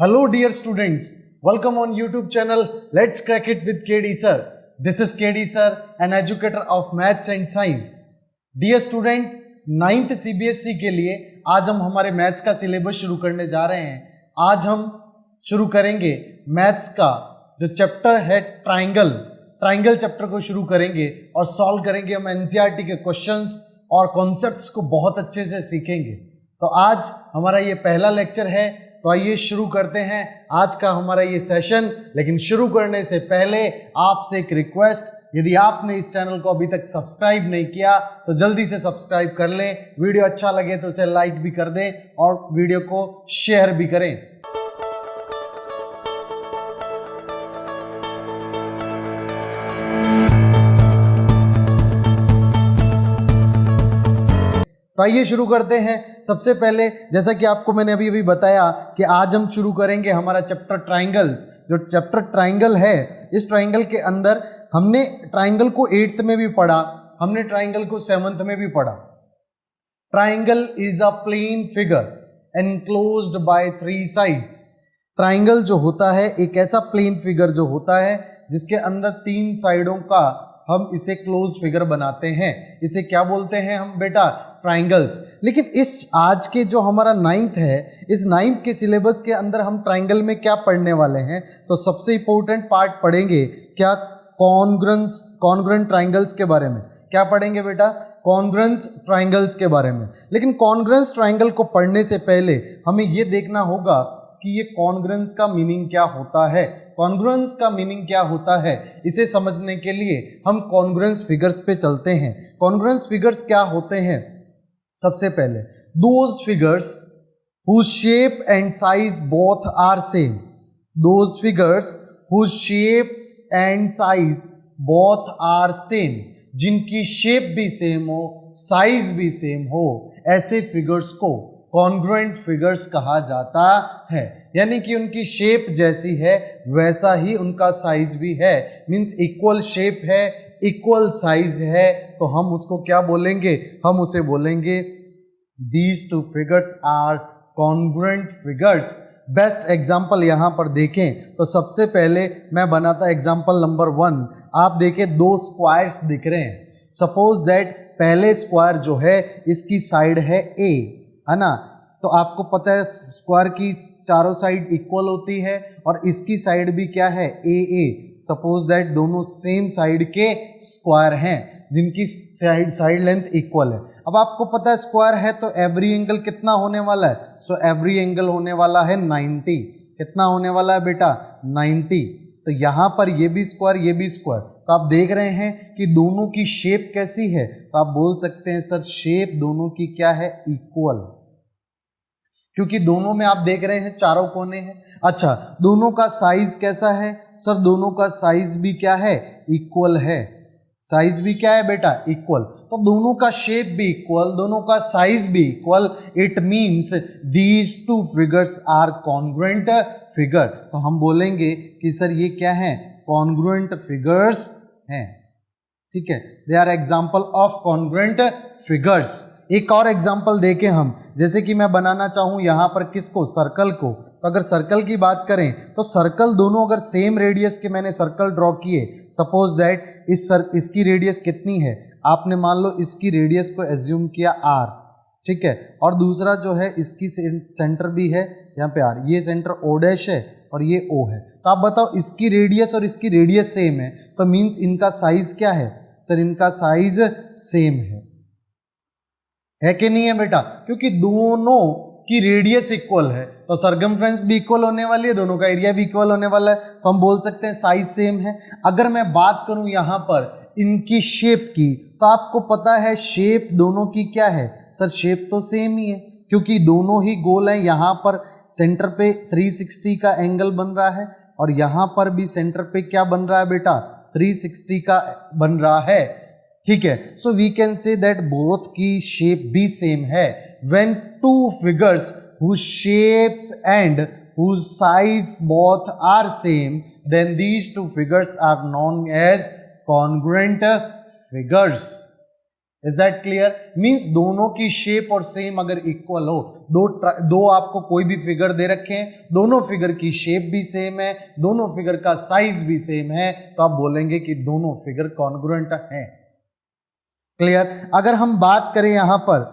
Hello dear students, welcome on YouTube channel Let's Crack It with KD Sir. This is KD Sir, an educator of Maths and Science. Dear student, 9th CBSE के लिए आज हम हमारे maths का syllabus शुरू करने जा रहे हैं। आज हम शुरू करेंगे मैथ्स का जो चैप्टर है ट्राइंगल चैप्टर को शुरू करेंगे और सॉल्व करेंगे हम एनसीईआरटी के क्वेश्चंस और कॉन्सेप्ट्स को बहुत अच्छे से सीखेंगे। तो आज हमारा ये पहला लेक्चर है, तो आइए शुरू करते हैं आज का हमारा ये सेशन। लेकिन शुरू करने से पहले आपसे एक रिक्वेस्ट, यदि आपने इस चैनल को अभी तक सब्सक्राइब नहीं किया तो जल्दी से सब्सक्राइब कर लें। वीडियो अच्छा लगे तो उसे लाइक भी कर दें और वीडियो को शेयर भी करें। तो आइए शुरू करते हैं। सबसे पहले जैसा कि आपको मैंने अभी बताया कि आज हम शुरू करेंगे हमारा चैप्टर ट्राइंगल्स। जो चैप्टर ट्राइंगल है, इस ट्राइंगल के अंदर हमने ट्राइंगल को 8th में भी पढ़ा, हमने ट्राइंगल को 7th में भी पढ़ा। Triangle is a plane figure enclosed by 3 sides. Triangle जो होता है एक ऐसा प्लेन फिगर जो होता है जिसके अंदर 3 साइडों का हम इसे क्लोज फिगर बनाते हैं। इसे क्या बोलते हैं हम बेटा? ट्राइंगल्स। लेकिन इस आज के जो हमारा 9th है, इस 9th के सिलेबस के अंदर हम ट्राइंगल में क्या पढ़ने वाले हैं? तो सबसे इंपॉर्टेंट पार्ट पढ़ेंगे क्या? कॉन्ग्रुएंट ट्राइंगल्स के बारे में। क्या पढ़ेंगे बेटा? कॉन्ग्रुएंट ट्राइंगल्स के बारे में। लेकिन कॉन्ग्रुएंट ट्राइंगल को पढ़ने से पहले हमें ये देखना होगा कि ये कॉन्ग्रुएंस का मीनिंग क्या होता है। कॉन्ग्रुएंस का मीनिंग क्या होता है, इसे समझने के लिए हम कॉन्ग्रुएंस फिगर्स पे चलते हैं। कॉन्ग्रुएंस फिगर्स क्या होते हैं? सबसे पहले those figures whose shape and size both are same. Those figures whose shapes and size both are same. जिनकी शेप भी सेम हो, साइज भी सेम हो, ऐसे फिगर्स को कॉन्ग्रुएंट फिगर्स कहा जाता है। यानी कि उनकी शेप जैसी है वैसा ही उनका साइज भी है। मीन्स इक्वल शेप है, इक्वल साइज है, तो हम उसको क्या बोलेंगे? हम उसे बोलेंगे these two figures are congruent figures. Best example यहाँ पर देखें तो सबसे पहले मैं बनाता एग्जाम्पल नंबर 1। आप देखें 2 स्क्वायर्स दिख रहे हैं। सपोज दैट पहले स्क्वायर जो है इसकी साइड है ए, है ना? तो आपको पता है स्क्वायर की चारों साइड इक्वल होती है और इसकी साइड भी क्या है? ए। सपोज दैट दोनों सेम साइड के स्क्वायर हैं जिनकी साइड लेंथ इक्वल है। अब आपको पता है स्क्वायर है तो एवरी एंगल कितना होने वाला है? सो एवरी एंगल होने वाला है 90। कितना होने वाला है बेटा? 90। तो यहाँ पर ये भी स्क्वायर, ये भी स्क्वायर। तो आप देख रहे हैं कि दोनों की शेप कैसी है? तो आप बोल सकते हैं सर शेप दोनों की क्या है? इक्वल। क्योंकि दोनों में आप देख रहे हैं चारों कोने हैं। अच्छा, दोनों का साइज कैसा है? सर दोनों का साइज भी क्या है? इक्वल है। साइज भी क्या है बेटा? इक्वल। तो दोनों का शेप भी इक्वल, दोनों का साइज भी equal. It means these two figures are congruent figure. तो हम बोलेंगे कि सर ये क्या है? कॉन्ग्रुएंट फिगर्स हैं। ठीक है, they are example of congruent figures. एक और एग्जाम्पल देखें हम, जैसे कि मैं बनाना चाहूँ यहाँ पर किसको? सर्कल को। तो अगर सर्कल की बात करें तो सर्कल दोनों अगर सेम रेडियस के मैंने सर्कल ड्रॉ किए, सपोज दैट इसकी रेडियस कितनी है? आपने मान लो इसकी रेडियस को एज्यूम किया r, ठीक है, और दूसरा जो है इसकी सेंटर भी है यहाँ पे r, ये सेंटर o डैश है और ये o है। तो आप बताओ इसकी रेडियस और इसकी रेडियस सेम है, तो मीन्स इनका साइज क्या है? सर इनका साइज सेम है कि नहीं है बेटा? क्योंकि दोनों की रेडियस इक्वल है तो सरकमफ्रेंस भी इक्वल होने वाली है, दोनों का एरिया भी इक्वल होने वाला है, तो हम बोल सकते हैं साइज सेम है। अगर मैं बात करूं यहाँ पर इनकी शेप की, तो आपको पता है शेप दोनों की क्या है? सर शेप तो सेम ही है क्योंकि दोनों ही गोल हैं। यहाँ पर सेंटर पे 360 का एंगल बन रहा है और यहाँ पर भी सेंटर पे क्या बन रहा है बेटा? 360 का बन रहा है। ठीक है, so we can say that both की शेप भी सेम है। When two figures whose shapes and whose size both are same, then these two figures are known as congruent figures. Is that clear? Means दोनों की shape और same अगर equal हो, दो आपको कोई भी फिगर दे रखे हैं, दोनों फिगर की शेप भी सेम है, दोनों फिगर का साइज भी सेम है, तो आप बोलेंगे कि दोनों फिगर कॉन्ग्रुएंट हैं। क्लियर? अगर हम बात करें यहां पर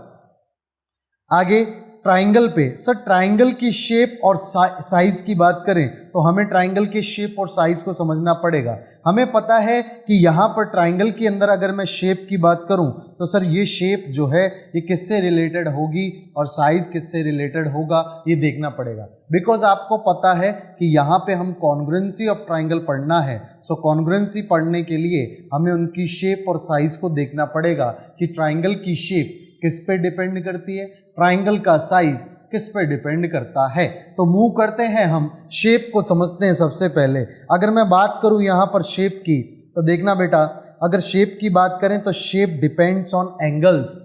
आगे ट्राइंगल पे, सर ट्राइंगल की शेप और साइज की बात करें तो हमें ट्राइंगल के शेप और साइज को समझना पड़ेगा। हमें पता है कि यहाँ पर ट्राइंगल के अंदर अगर मैं शेप की बात करूँ तो सर ये शेप जो है ये किससे रिलेटेड होगी और साइज किससे रिलेटेड होगा, ये देखना पड़ेगा। बिकॉज आपको पता है कि यहाँ पे हम कॉन्ग्रुएंसी ऑफ ट्राइंगल पढ़ना है। सो कॉन्ग्रुएंसी पढ़ने के लिए हमें उनकी शेप और साइज को देखना पड़ेगा कि ट्राइंगल की शेप किस पे डिपेंड करती है, ट्राइंगल का साइज किस पे डिपेंड करता है। तो मूव करते हैं, हम शेप को समझते हैं। सबसे पहले अगर मैं बात करूं यहां पर शेप की, तो देखना बेटा, अगर शेप की बात करें तो शेप डिपेंड्स ऑन एंगल्स।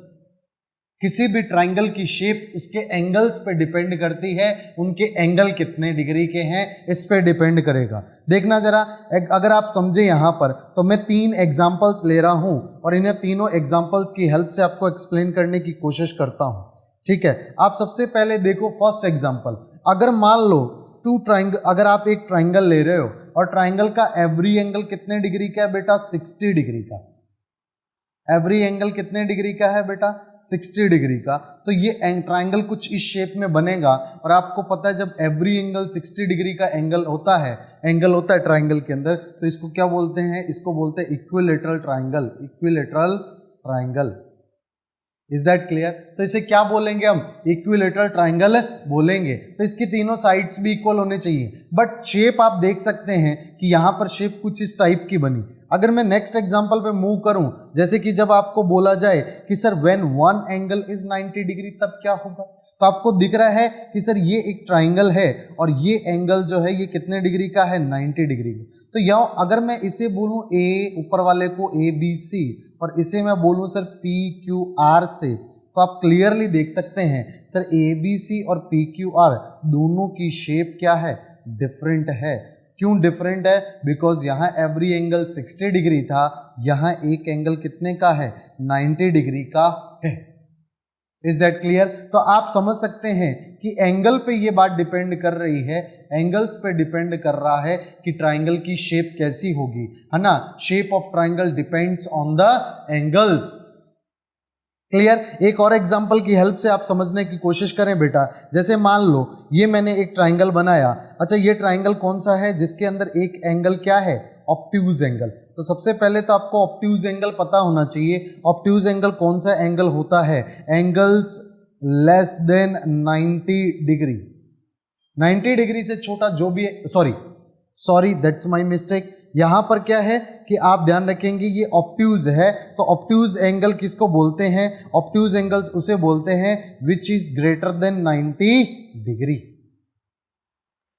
किसी भी ट्राइंगल की शेप उसके एंगल्स पे डिपेंड करती है, उनके एंगल कितने डिग्री के हैं इस पे डिपेंड करेगा। देखना जरा, अगर आप समझे यहाँ पर तो मैं 3 एग्जांपल्स ले रहा हूँ और इन्हें तीनों एग्जांपल्स की हेल्प से आपको एक्सप्लेन करने की कोशिश करता हूँ। ठीक है, आप सबसे पहले देखो फर्स्ट एग्जांपल। अगर मान लो अगर आप एक ट्राइंगल ले रहे हो और ट्राइंगल का एवरी एंगल कितने डिग्री का है बेटा, 60 डिग्री का। एवरी एंगल कितने डिग्री का है बेटा, 60 डिग्री का। तो ये ट्राइंगल कुछ इस शेप में बनेगा और आपको पता है जब एवरी एंगल 60 डिग्री का एंगल होता है ट्राइंगल के अंदर, तो इसको क्या बोलते हैं, इसको बोलते हैं equilateral triangle. Equilateral triangle, is that clear? तो इसे क्या बोलेंगे हम, इक्विलेटरल ट्राइंगल बोलेंगे। तो इसकी तीनों साइड्स भी इक्वल होने चाहिए, बट शेप आप देख सकते हैं कि यहां पर शेप कुछ इस टाइप की बनी। अगर मैं नेक्स्ट एग्जांपल पे मूव करूं, जैसे कि जब आपको बोला जाए कि sir when one angle is 90 degree तब क्या होगा, तो आपको दिख रहा है कि सर ये एक ट्राइंगल है और ये एंगल जो है ये कितने डिग्री का है, 90 डिग्री का। तो यहाँ अगर मैं इसे बोलूं ए, ऊपर वाले को ABC और इसे मैं बोलूं सर PQR से, तो आप क्लियरली देख सकते हैं सर ABC और PQR दोनों की शेप क्या है, डिफरेंट है। क्यों डिफरेंट है? बिकॉज यहाँ एवरी एंगल 60 डिग्री था, यहाँ एक एंगल कितने का है, 90 डिग्री का है। Is that clear? तो आप समझ सकते हैं कि एंगल पे ये बात डिपेंड कर रही है, एंगल्स पे डिपेंड कर रहा है कि ट्राइंगल की शेप कैसी होगी, है ना। Shape of triangle depends on the angles. Clear? एक और एग्जांपल की हेल्प से आप समझने की कोशिश करें बेटा। जैसे मान लो ये मैंने एक ट्राइंगल बनाया। अच्छा, ये ट्राइंगल कौन सा है जिसके अंदर एक एंगल क्या है, ऑब्ट्यूज एंगल। तो सबसे पहले तो आपको ऑब्ट्यूज एंगल पता होना चाहिए। ऑब्ट्यूज एंगल कौन सा एंगल होता है, angles less than 90 degree. 90 degree से छोटा जो भी है, सॉरी दैट्स माय मिस्टेक। यहां पर क्या है कि आप ध्यान रखेंगे ये ऑब्ट्यूज है, तो ऑब्ट्यूज एंगल किसको बोलते हैं, ऑब्ट्यूज एंगल्स उसे बोलते हैं which is greater than 90 degree,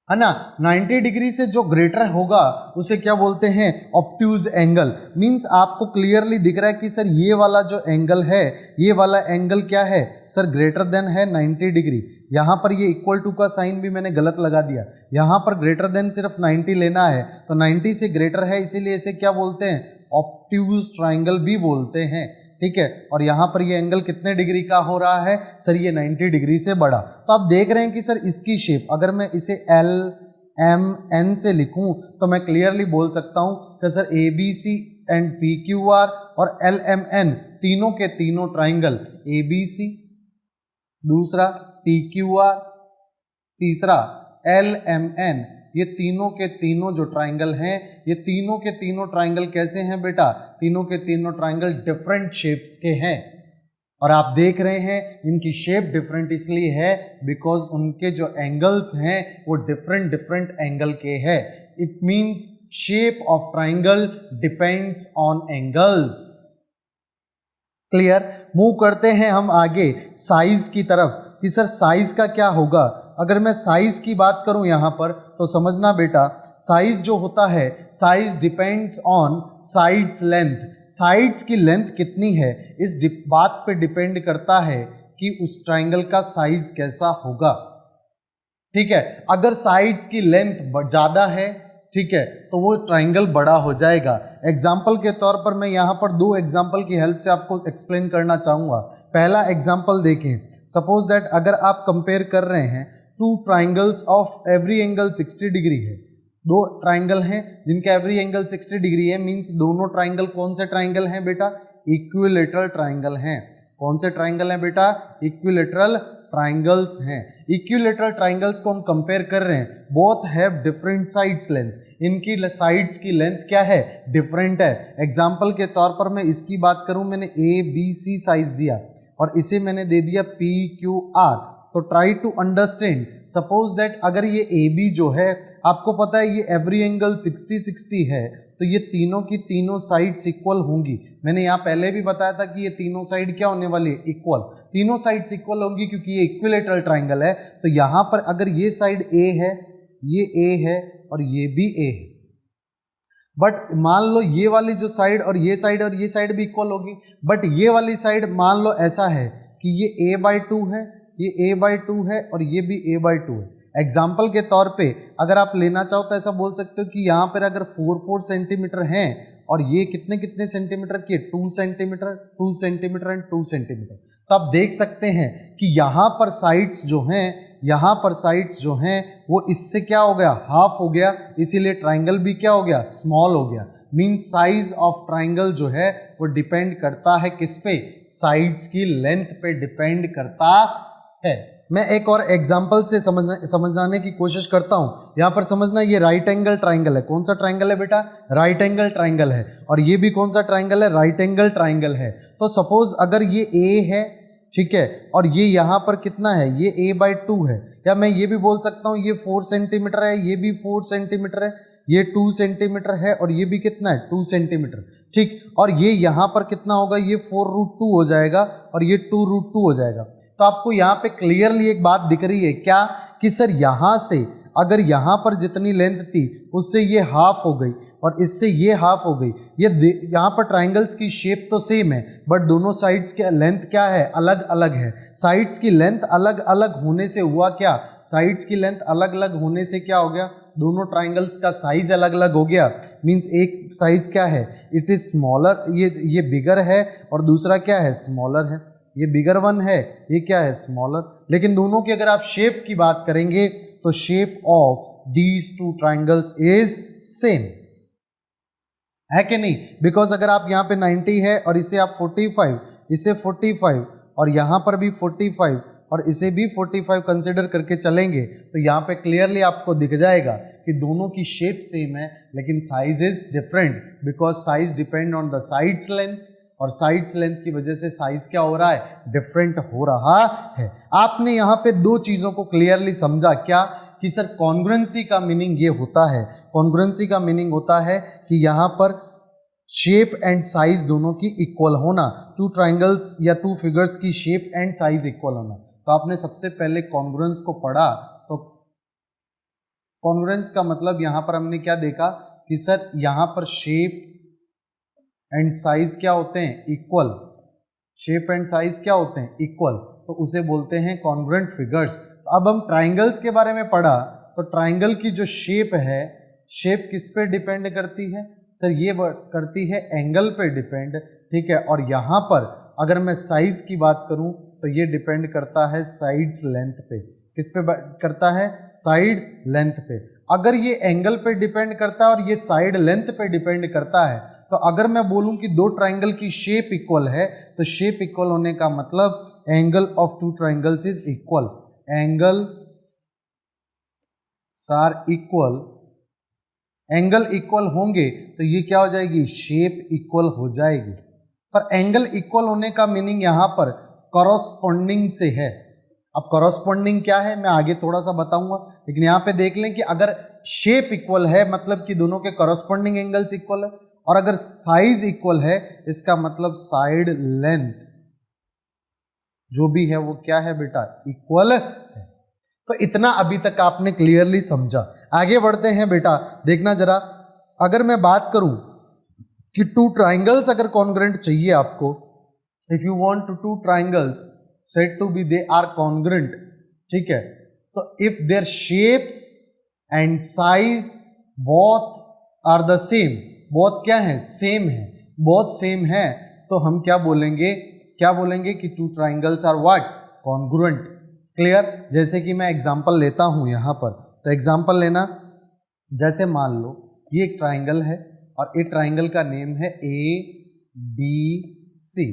है ना। 90 डिग्री से जो ग्रेटर होगा उसे क्या बोलते हैं, ऑब्ट्यूज एंगल। मींस आपको क्लियरली दिख रहा है कि सर ये वाला जो एंगल है, ये वाला एंगल क्या है सर, ग्रेटर देन है 90 डिग्री। यहाँ पर ये इक्वल टू का साइन भी मैंने गलत लगा दिया, यहाँ पर ग्रेटर देन सिर्फ 90 लेना है, तो 90 से ग्रेटर है, इसीलिए इसे क्या बोलते हैं, ऑब्ट्यूज ट्राइंगल भी बोलते हैं। ठीक है, और यहाँ पर ये एंगल कितने डिग्री का हो रहा है सर, ये 90 डिग्री से बड़ा। तो आप देख रहे हैं कि सर इसकी शेप अगर मैं इसे LMN से लिखूं तो मैं क्लियरली बोल सकता हूं कि सर ABC एंड PQR और LMN तीनों के तीनों ट्राइंगल, ABC दूसरा PQR तीसरा LMN, ये तीनों के तीनों जो ट्राइंगल हैं, ये तीनों के तीनों ट्राइंगल कैसे हैं बेटा, तीनों के तीनों ट्राइंगल डिफरेंट शेप्स के हैं। और आप देख रहे हैं इनकी शेप डिफरेंट इसलिए है बिकॉज उनके जो एंगल्स हैं वो डिफरेंट एंगल के हैं। It means shape of triangle depends on angles. Clear? Move करते हैं हम आगे साइज की तरफ कि सर साइज का क्या होगा। अगर मैं साइज की बात करूं यहां पर तो समझना बेटा, साइज जो होता है, size depends on sides length. Sides की लेंथ कितनी है इस बात पे डिपेंड करता है कि उस ट्राइंगल का साइज कैसा होगा। ठीक है, अगर साइड्स की लेंथ ज़्यादा है, ठीक है, तो वो ट्राइंगल बड़ा हो जाएगा। एग्जाम्पल के तौर पर मैं यहाँ पर दो एग्जाम्पल की हेल्प से आपको एक्सप्लेन करना चाहूँगा। पहला एग्जाम्पल देखें, सपोज दैट अगर आप कंपेयर कर रहे हैं two triangles of every angle 60 degree है, दो ट्राइंगल हैं जिनका एवरी एंगल 60 डिग्री है, मीन्स दोनों ट्राइंगल कौन से ट्राइंगल हैं बेटा? इक्विलेटरल ट्राइंगल हैं। कौन से ट्राइंगल हैं बेटा? इक्विलेटरल ट्राइंगल्स हैं। इक्विलेटरल ट्राइंगल्स को हम कंपेयर कर रहे हैं, both have different sides length, इनकी साइड्स की लेंथ क्या है? डिफरेंट है। एग्जाम्पल के तौर पर मैं इसकी बात करूं, मैंने ABC साइज दिया और इसे मैंने दे दिया PQR, तो try to understand. Suppose that अगर ये AB जो है, आपको पता है ये एवरी एंगल 60-60 है, तो ये तीनों की तीनों साइड्स इक्वल होंगी। मैंने यहाँ पहले भी बताया था कि ये तीनों साइड क्या होने वाली है? इक्वल। तीनों साइड्स इक्वल होंगी क्योंकि ये इक्विलेटरल ट्राइंगल है। तो यहाँ पर अगर ये साइड A है, ये A है और ये भी A है, बट मान लो ये वाली जो साइड और ये साइड भी इक्वल होगी, बट ये वाली साइड मान लो ऐसा है कि ये A/2 है, ये A/2 है और ये भी A/2 है। एग्जाम्पल के तौर पे अगर आप लेना चाहो तो ऐसा बोल सकते हो कि यहाँ पर अगर 4 सेंटीमीटर हैं और ये कितने कितने सेंटीमीटर के? 2 सेंटीमीटर, 2 सेंटीमीटर एंड 2 सेंटीमीटर। तो आप देख सकते हैं कि यहाँ पर साइड्स जो हैं, यहाँ पर साइड्स जो हैं वो इससे क्या हो गया? हाफ हो गया, इसीलिए ट्राइंगल भी क्या हो गया? स्मॉल हो गया। मीन साइज ऑफ ट्राइंगल जो है वो डिपेंड करता है किस पे? साइड्स की लेंथ पे डिपेंड करता है। मैं एक और एग्जांपल से समझाने की कोशिश करता हूं। यहां पर समझना, ये राइट एंगल ट्राइंगल है। कौन सा ट्राइंगल है बेटा? राइट एंगल ट्राइंगल है। और ये भी कौन सा ट्राइंगल है? राइट एंगल ट्राइंगल है। तो सपोज अगर ये A है, ठीक है, और ये यहाँ पर कितना है? ये A/2 है, या मैं ये भी बोल सकता हूँ ये 4 सेंटीमीटर है, ये भी 4 सेंटीमीटर है, ये 2 सेंटीमीटर है और ये भी कितना है? 2 सेंटीमीटर, ठीक। और ये यहाँ पर कितना होगा? ये 4√2 हो जाएगा और ये 2√2 हो जाएगा। तो आपको यहाँ पे क्लियरली एक बात दिख रही है क्या? कि सर यहाँ से अगर यहाँ पर जितनी लेंथ थी उससे ये हाफ हो गई और इससे ये हाफ हो गई। ये यहाँ पर ट्राइंगल्स की शेप तो सेम है, बट दोनों साइड्स के लेंथ क्या है? अलग अलग है। साइड्स की लेंथ अलग अलग होने से हुआ क्या? साइड्स की लेंथ अलग अलग होने से क्या हो गया? दोनों ट्राइंगल्स का साइज अलग अलग हो गया। मीन्स एक साइज क्या है? इट इज स्मॉलर, ये बिगर है और दूसरा क्या है? स्मॉलर है। ये बिगर वन है, ये क्या है? स्मॉलर। लेकिन दोनों की अगर आप शेप की बात करेंगे तो shape of these two triangles is same है कि नहीं? बिकॉज अगर आप यहाँ पे 90 है और इसे आप 45, इसे 45 और यहाँ पर भी 45 और इसे भी 45 कंसिडर करके चलेंगे तो यहाँ पे क्लियरली आपको दिख जाएगा कि दोनों की शेप सेम है लेकिन size is different, because size depend on the sides length और साइड्स लेंथ की वजह से साइज क्या हो रहा है? डिफरेंट हो रहा है। आपने यहाँ पे दो चीजों को क्लियरली समझा क्या? कि सर कॉन्ग्रुएंसी का मीनिंग ये होता है, कॉन्ग्रुएंसी का मीनिंग होता है कि यहाँ पर शेप एंड साइज दोनों की इक्वल होना, टू ट्राइंगल्स या टू फिगर्स की शेप एंड साइज इक्वल होना। तो आपने सबसे पहले कॉन्ग्रुएंस को पढ़ा, तो कॉन्ग्रुएंस का मतलब यहाँ पर हमने क्या देखा कि सर यहाँ पर शेप एंड साइज क्या होते हैं? इक्वल। शेप एंड साइज क्या होते हैं? इक्वल, तो उसे बोलते हैं कॉन्ग्रुएंट फिगर्स। तो अब हम ट्राइंगल्स के बारे में पढ़ा, तो ट्राइंगल की जो शेप है, शेप किस पे डिपेंड करती है? सर ये करती है एंगल पे डिपेंड, ठीक है। और यहाँ पर अगर मैं साइज की बात करूँ तो ये डिपेंड करता है साइड्स लेंथ पे। किस पे करता है? साइड लेंथ पे। अगर ये एंगल पे डिपेंड करता है और ये साइड लेंथ पे डिपेंड करता है, तो अगर मैं बोलूं कि दो ट्राइंगल की शेप इक्वल है, तो शेप इक्वल होने का मतलब angle of two triangles is equal. Angle are equal, angle equal होंगे तो ये क्या हो जाएगी? शेप इक्वल हो जाएगी। पर एंगल इक्वल होने का मीनिंग यहां पर कॉरस्पॉन्डिंग से है। अब कॉरस्पॉन्डिंग क्या है मैं आगे थोड़ा सा बताऊंगा, लेकिन यहाँ पे देख लें कि अगर शेप इक्वल है मतलब कि दोनों के कॉरस्पॉन्डिंग एंगल्स इक्वल है, और अगर साइज इक्वल है इसका मतलब साइड लेंथ जो भी है वो क्या है बेटा? इक्वल है। तो इतना अभी तक आपने क्लियरली समझा। आगे बढ़ते हैं बेटा, देखना जरा। अगर मैं बात करूं कि टू ट्राइंगल्स अगर कॉन्ग्रुएंट चाहिए आपको, if you want two triangles said to be they are congruent, ठीक है, तो if their shapes and size both are the same, both क्या है, सेम है, बोथ सेम है, तो हम क्या बोलेंगे कि two triangles are what, congruent. Clear. जैसे कि मैं एग्जांपल लेता हूं यहां पर, तो एग्जांपल लेना, जैसे मान लो ये एक ट्राइंगल है और एक ट्राइंगल का नेम है ABC,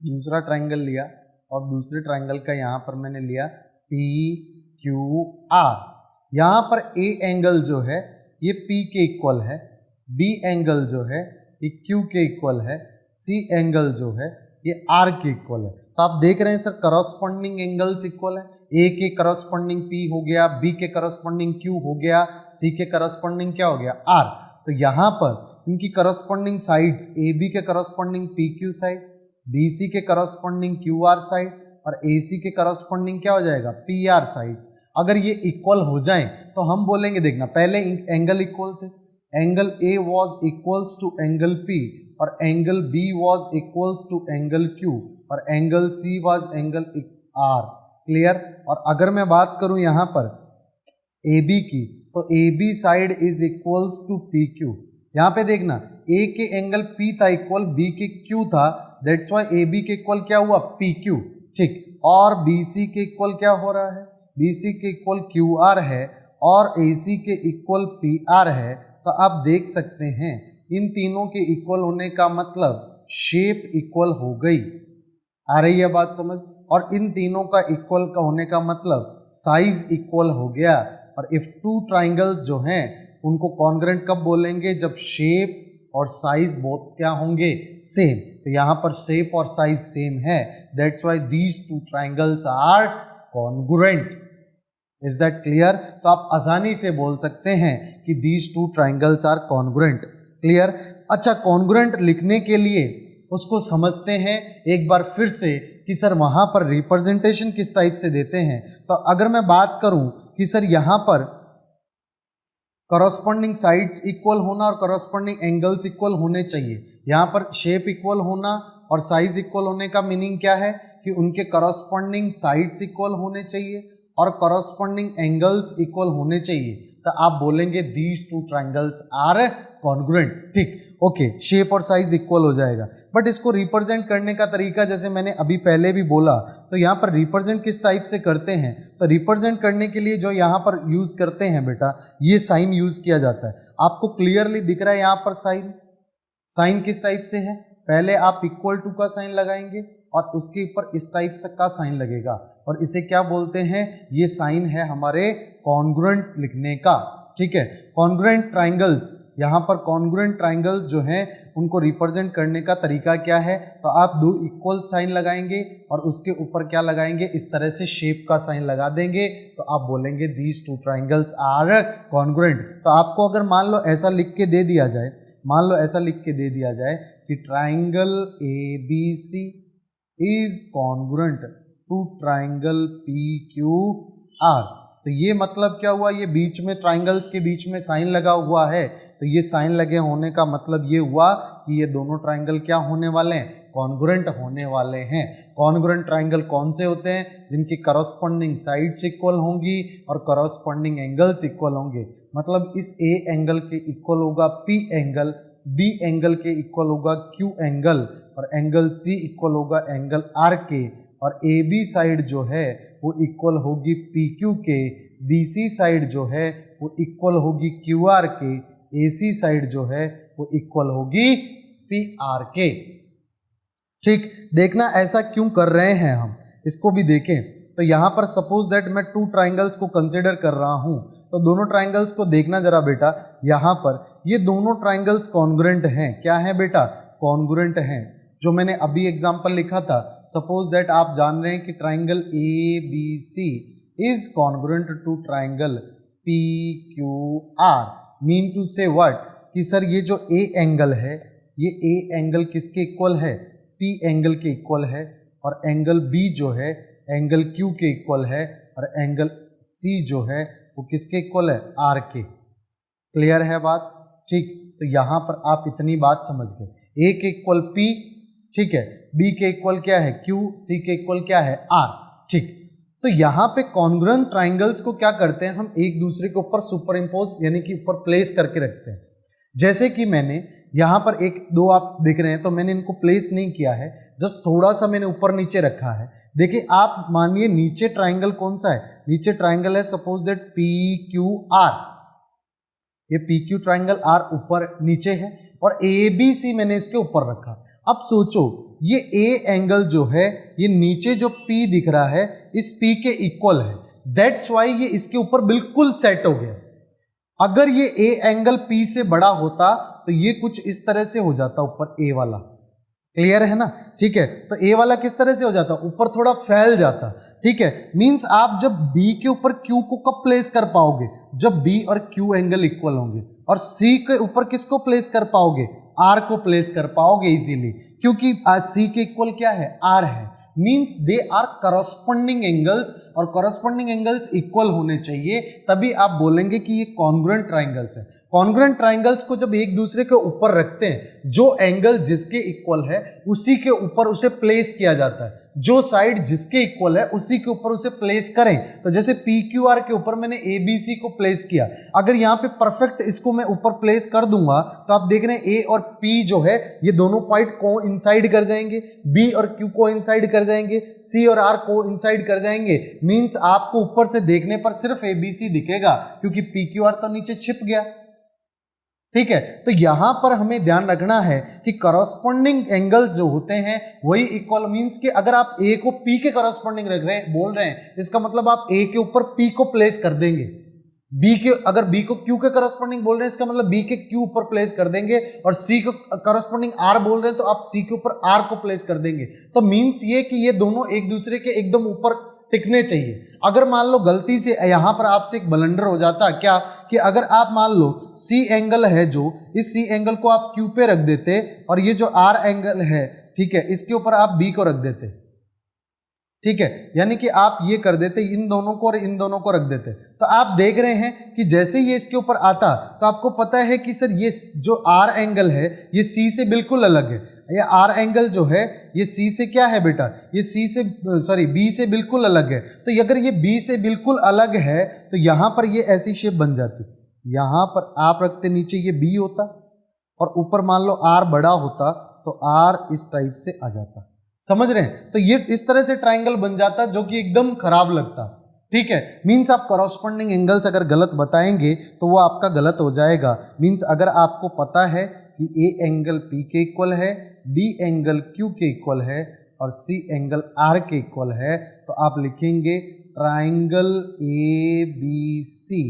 दूसरा ट्राइंगल लिया और दूसरे ट्राइंगल का यहां पर मैंने लिया PQR। यहां पर A एंगल जो है ये P के इक्वल है, B एंगल जो है ये Q के इक्वल है, C एंगल जो है ये R के इक्वल है। तो आप देख रहे हैं सर करस्पॉन्डिंग एंगल्स इक्वल है, A के करस्पॉन्डिंग P हो गया, B के करस्पॉन्डिंग Q हो गया, C के करस्पॉन्डिंग क्या हो गया, R। तो यहाँ पर इनकी करस्पॉन्डिंग साइड्स AB के करस्पॉन्डिंग PQ साइड, BC के करस्पॉन्डिंग QR साइड और AC के करस्पॉन्डिंग क्या हो जाएगा, PR साइड। अगर ये इक्वल हो जाए तो हम बोलेंगे, देखना पहले एंगल इक्वल थे, angle A was equals to angle P और angle B was equals to angle Q और angle C was angle R। Clear. और अगर मैं बात करूं यहां पर AB की, तो AB side is equals to PQ। यहां पे देखना A के एंगल P था इक्वल B के Q था, दैट्स व्हाई AB के इक्वल क्या हुआ, PQ। ठीक। और BC के इक्वल क्या हो रहा है, BC के इक्वल QR है और AC के इक्वल PR है। तो आप देख सकते हैं इन तीनों के इक्वल होने का मतलब शेप इक्वल हो गई। आ रही है बात समझ। और इन तीनों का इक्वल का होने का मतलब साइज इक्वल हो गया। और इफ टू ट्राइंगल्स जो हैं उनको कॉन्ग्रुएंट कब बोलेंगे, जब शेप और साइज बोथ क्या होंगे, सेम। तो यहाँ पर शेप और साइज सेम है, that's why these two triangles are congruent. Is that clear. तो आप आसानी से बोल सकते हैं कि these two triangles are congruent. Clear. अच्छा, कॉन्ग्रुएंट लिखने के लिए उसको समझते हैं एक बार फिर से कि सर वहां पर रिप्रेजेंटेशन किस टाइप से देते हैं। तो अगर मैं बात करूं कि सर यहां पर करस्पॉन्डिंग साइड्स इक्वल होना और करस्पॉन्डिंग एंगल्स इक्वल होने चाहिए, यहां पर शेप इक्वल होना और साइज इक्वल होने का मीनिंग क्या है कि उनके करस्पॉन्डिंग साइड्स इक्वल होने चाहिए और करस्पॉन्डिंग एंगल्स इक्वल होने चाहिए। तो आप बोलेंगे these two triangles are congruent. ठीक, ओके, शेप और साइज इक्वल हो जाएगा। बट इसको रिप्रेजेंट करने का तरीका जैसे मैंने अभी पहले भी बोला, तो यहाँ पर रिप्रेजेंट किस टाइप से करते हैं, तो रिप्रेजेंट करने के लिए जो यहाँ पर यूज करते हैं बेटा, ये साइन यूज किया जाता है। आपको क्लियरली दिख रहा है यहाँ पर साइन, साइन किस टाइप से है, पहले आप इक्वल टू का साइन लगाएंगे और उसके ऊपर इस टाइप से का साइन लगेगा और इसे क्या बोलते हैं, ये साइन है हमारे कॉन्ग्रुएंट लिखने का। ठीक है, कॉन्ग्रुएंट ट्राइंगल्स, यहाँ पर कॉन्ग्रुएंट ट्राइंगल्स जो हैं उनको रिप्रेजेंट करने का तरीका क्या है, तो आप दो इक्वल साइन लगाएंगे और उसके ऊपर क्या लगाएंगे, इस तरह से शेप का साइन लगा देंगे, तो आप बोलेंगे these two triangles are congruent. तो आपको अगर मान लो ऐसा लिख के दे दिया जाए, मान लो ऐसा लिख के दे दिया जाए कि triangle ABC is congruent to triangle PQR, तो ये मतलब क्या हुआ, ये बीच में ट्राइंगल्स के बीच में साइन लगा हुआ है, तो ये साइन लगे होने का मतलब ये हुआ कि ये दोनों ट्राइंगल क्या होने वाले हैं, कॉन्ग्रुएंट होने वाले हैं। कॉन्ग्रुएंट ट्राइंगल कौन से होते हैं, जिनकी करस्पॉन्डिंग साइड्स इक्वल होंगी और करस्पॉन्डिंग एंगल्स इक्वल होंगे। मतलब इस A एंगल के इक्वल होगा P एंगल, B एंगल के इक्वल होगा Q एंगल और एंगल C इक्वल होगा एंगल R के, और AB साइड जो है वो इक्वल होगी PQ के, BC साइड जो है वो इक्वल होगी QR के, AC साइड जो है वो इक्वल होगी PR के। ठीक, देखना ऐसा क्यों कर रहे हैं हम, इसको भी देखें। तो यहाँ पर सपोज दैट मैं टू ट्राइंगल्स को कंसिडर कर रहा हूँ, तो दोनों ट्राइंगल्स को देखना जरा बेटा, यहाँ पर ये दोनों ट्राइंगल्स कॉन्ग्रुएंट हैं। क्या है बेटा, कॉन्ग्रुएंट हैं। जो मैंने अभी एग्जांपल लिखा था, सपोज दैट आप जान रहे हैं कि triangle ABC is congruent to triangle PQR, mean to say what, कि सर ये जो A एंगल है, ये A एंगल किसके इक्वल है, P एंगल के इक्वल है, और एंगल B जो है एंगल Q के इक्वल है, और एंगल C जो है वो किसके इक्वल है, R के। क्लियर है बात। ठीक, तो यहाँ पर आप इतनी बात समझ गए, A के इक्वल P, ठीक है, B के इक्वल क्या है Q, C के इक्वल क्या है R। ठीक, तो यहाँ पे कॉन्ग्रुएंट ट्राइंगल्स को क्या करते हैं, हम एक दूसरे के ऊपर सुपर इम्पोज यानी कि ऊपर प्लेस करके रखते हैं। जैसे कि मैंने यहाँ पर एक दो आप देख रहे हैं, तो मैंने इनको प्लेस नहीं किया है, जस्ट थोड़ा सा मैंने ऊपर नीचे रखा है। देखिए आप मानिए नीचे ट्राइंगल कौन सा है, नीचे ट्राइंगल है suppose that P Q are, ये पी क्यू ट्राइंगल आर ऊपर नीचे है और ए बी सी मैंने इसके ऊपर रखा। अब सोचो ये ए एंगल जो है ये नीचे जो पी दिख रहा है इस पी के इक्वल है, दैट्स वाई ये इसके ऊपर बिल्कुल सेट हो गया। अगर ये ए एंगल पी से बड़ा होता तो ये कुछ इस तरह से हो जाता ऊपर ए वाला, क्लियर है ना, ठीक है। तो ए वाला किस तरह से हो जाता, ऊपर थोड़ा फैल जाता, ठीक है। मींस आप जब बी के ऊपर क्यू को कब प्लेस कर पाओगे, जब बी और क्यू एंगल इक्वल होंगे, और सी के ऊपर किसको प्लेस कर पाओगे, आर को प्लेस कर पाओगे इजीली, क्योंकि सी के इक्वल क्या है, आर है। Means they are corresponding angles, और करस्पॉन्डिंग एंगल्स इक्वल होने चाहिए, तभी आप बोलेंगे कि ये कॉन्ग्रुएंट ट्राइंगल्स है। कॉन्ग्रुएंट ट्राइंगल्स को जब एक दूसरे के ऊपर रखते हैं, जो एंगल जिसके इक्वल है उसी के ऊपर उसे प्लेस किया जाता है, जो साइड जिसके इक्वल है उसी के ऊपर उसे प्लेस करें। तो जैसे पी क्यू आर के ऊपर मैंने ए बी सी को प्लेस किया, अगर यहाँ पे परफेक्ट इसको मैं ऊपर प्लेस कर दूंगा तो आप देख रहे हैं ए और पी जो है ये दोनों पॉइंट को इंसाइड कर जाएंगे, बी और क्यू को इंसाइड कर जाएंगे, सी और आर को इंसाइड कर जाएंगे। मीन्स आपको ऊपर से देखने पर सिर्फ ए बी सी दिखेगा, क्योंकि पी क्यू आर तो नीचे छिप गया, ठीक है। तो यहां पर हमें ध्यान रखना है कि करस्पॉन्डिंग एंगल्स जो होते हैं वही इक्वल। मींस कि अगर आप ए को पी के करस्पॉन्डिंग रख रहे हैं, बोल रहे हैं, इसका मतलब आप ए के ऊपर पी को प्लेस कर देंगे, बी के अगर बी को क्यू के करस्पॉन्डिंग बोल रहे हैं इसका मतलब बी के क्यू ऊपर प्लेस कर देंगे, और सी को करस्पॉन्डिंग आर बोल रहे हैं तो आप सी के ऊपर आर को प्लेस कर देंगे। तो मींस ये कि ये दोनों एक दूसरे के एकदम ऊपर टिकने चाहिए। अगर मान लो गलती से यहां पर आपसे एक ब्लंडर हो जाता क्या, कि अगर आप मान लो सी एंगल है जो, इस सी एंगल को आप क्यू पे रख देते और ये जो आर एंगल है, ठीक है, इसके ऊपर आप बी को रख देते, ठीक है, यानी कि आप ये कर देते इन दोनों को और इन दोनों को रख देते, तो आप देख रहे हैं कि जैसे ये इसके ऊपर आता तो आपको पता है कि सर ये जो आर एंगल है ये सी से बिल्कुल अलग है। ये आर एंगल जो है ये सी से क्या है बेटा, ये सी से सॉरी बी से बिल्कुल अलग है। तो अगर ये बी से बिल्कुल अलग है तो यहाँ पर ये ऐसी शेप बन जाती, यहाँ पर आप रखते नीचे ये बी होता और ऊपर मान लो आर बड़ा होता तो आर इस टाइप से आ जाता, समझ रहे हैं। तो ये इस तरह से ट्राइंगल बन जाता जो कि एकदम खराब लगता, ठीक है। मीन्स आप करस्पॉन्डिंग एंगल्स अगर गलत बताएंगे तो वो आपका गलत हो जाएगा। मीन्स अगर आपको पता है कि ए एंगल पी के इक्वल है, बी एंगल क्यू के इक्वल है और सी एंगल आर के इक्वल है, तो आप लिखेंगे triangle A B C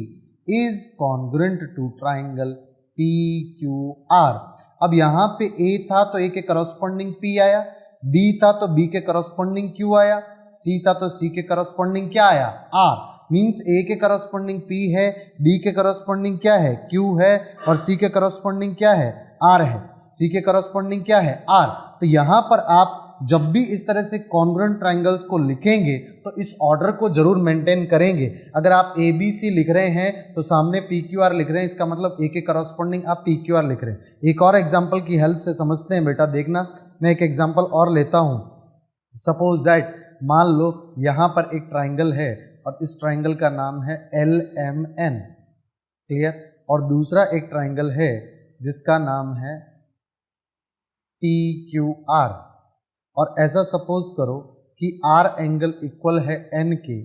is congruent to triangle P Q R. अब यहाँ पे ए था तो ए के करस्पॉन्डिंग पी आया, बी था तो बी के करस्पॉन्डिंग क्यू आया, सी था तो सी के करस्पॉन्डिंग क्या आया, आर। मीन्स ए के करस्पॉन्डिंग पी है, बी के करस्पॉन्डिंग क्या है, क्यू है, और सी के करस्पॉन्डिंग क्या है, आर है। सी के करस्पॉन्डिंग क्या है, आर। तो यहां पर आप जब भी इस तरह से कॉन्ग्रुएंट ट्राइंगल्स को लिखेंगे तो इस ऑर्डर को जरूर मेंटेन करेंगे। अगर आप ए बी सी लिख रहे हैं तो सामने पी क्यू आर लिख रहे हैं, इसका मतलब ए के करस्पॉन्डिंग आप पी क्यू आर लिख रहे हैं। एक और एग्जाम्पल की हेल्प से समझते हैं बेटा, देखना मैं एक एग्जाम्पल और लेता हूं। सपोज दैट मान लो यहां पर एक ट्राइंगल है और इस ट्राइंगल का नाम है एल एम एन, क्लियर, और दूसरा एक ट्राइंगल है जिसका नाम है टी क्यू आर। और ऐसा सपोज करो कि आर एंगल इक्वल है एन के,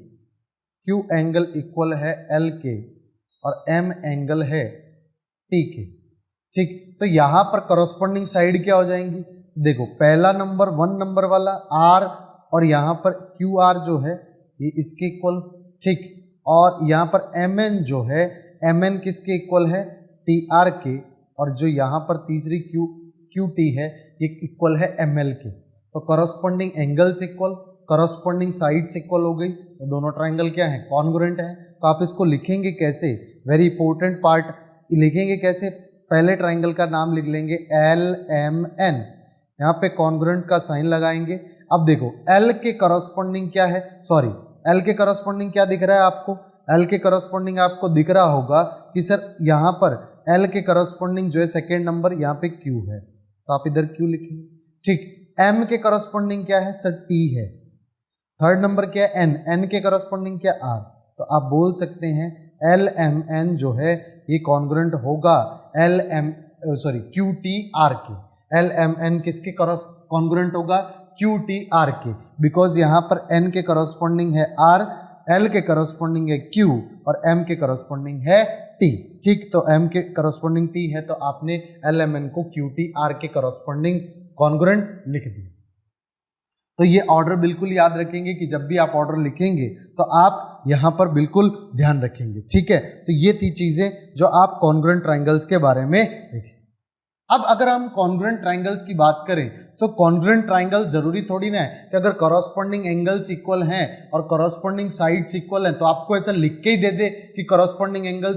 क्यू एंगल इक्वल है एल के और एम एंगल है टी के, ठीक। तो यहां पर करस्पॉन्डिंग साइड क्या हो जाएंगी, देखो पहला नंबर 1 नंबर वाला आर और यहाँ पर क्यू आर जो है ये इसके इक्वल, ठीक। और यहाँ पर एम एन जो है, एम एन किसके इक्वल है, टी आर के, और जो यहाँ पर तीसरी क्यू टी है ये इक्वल है एम एल के। तो corresponding angles equal, corresponding sides equal हो गई, तो दोनों ट्राइंगल क्या है, कॉन्ग्रुएंट है। तो आप इसको लिखेंगे कैसे, वेरी इंपॉर्टेंट पार्ट, लिखेंगे कैसे, पहले ट्राइंगल का नाम लिख लेंगे एल एम एन, यहाँ पे कॉन्ग्रुएंट का साइन लगाएंगे। अब देखो एल के करस्पॉन्डिंग क्या है, सॉरी एल के करस्पॉन्डिंग क्या दिख रहा है आपको, एल के करस्पॉन्डिंग आपको दिख रहा होगा कि सर यहाँ पर एल के करस्पॉन्डिंग जो है सेकेंड नंबर यहाँ पे क्यू है, तो आप इधर क्यू लिखेंगे, ठीक। एम के करस्पॉन्डिंग क्या है सर, टी है, थर्ड नंबर क्या है एन, एन के करस्पॉन्डिंग क्या आर, तो आप बोल सकते हैं एल एम एन जो है ये कॉन्ग्रुएंट होगा L am sorry Q T R के, एल एम एन किसके कॉन्ग्रुएंट होगा क्यू टी आर के, बिकॉज यहाँ पर एन के करस्पॉन्डिंग है आर, एल के करस्पॉन्डिंग है क्यू और एम के करस्पॉन्डिंग है टी। ठीक, तो एम के करस्पॉन्डिंग टी है तो आपने एल एम एन को क्यू टी आर के करस्पॉन्डिंग कॉन्ग्रुएंट लिख दिया। तो ये ऑर्डर बिल्कुल याद रखेंगे कि जब भी आप ऑर्डर लिखेंगे तो आप यहाँ पर बिल्कुल ध्यान रखेंगे। ठीक है, तो ये थी चीजें जो आप कॉन्ग्रुएंट ट्रायंगल्स के बारे में देखें। अब अगर हम कॉन्ग्रुएंट ट्रायंगल्स की बात करें तो कॉन्ग्रुएंट ट्रायंगल जरूरी थोड़ी ना है कि अगर करस्पॉन्डिंग एंगल्स इक्वल हैं और करस्पॉन्डिंग साइड्स इक्वल हैं तो आपको ऐसा लिख के ही दे दे कि करस्पॉन्डिंग एंगल्स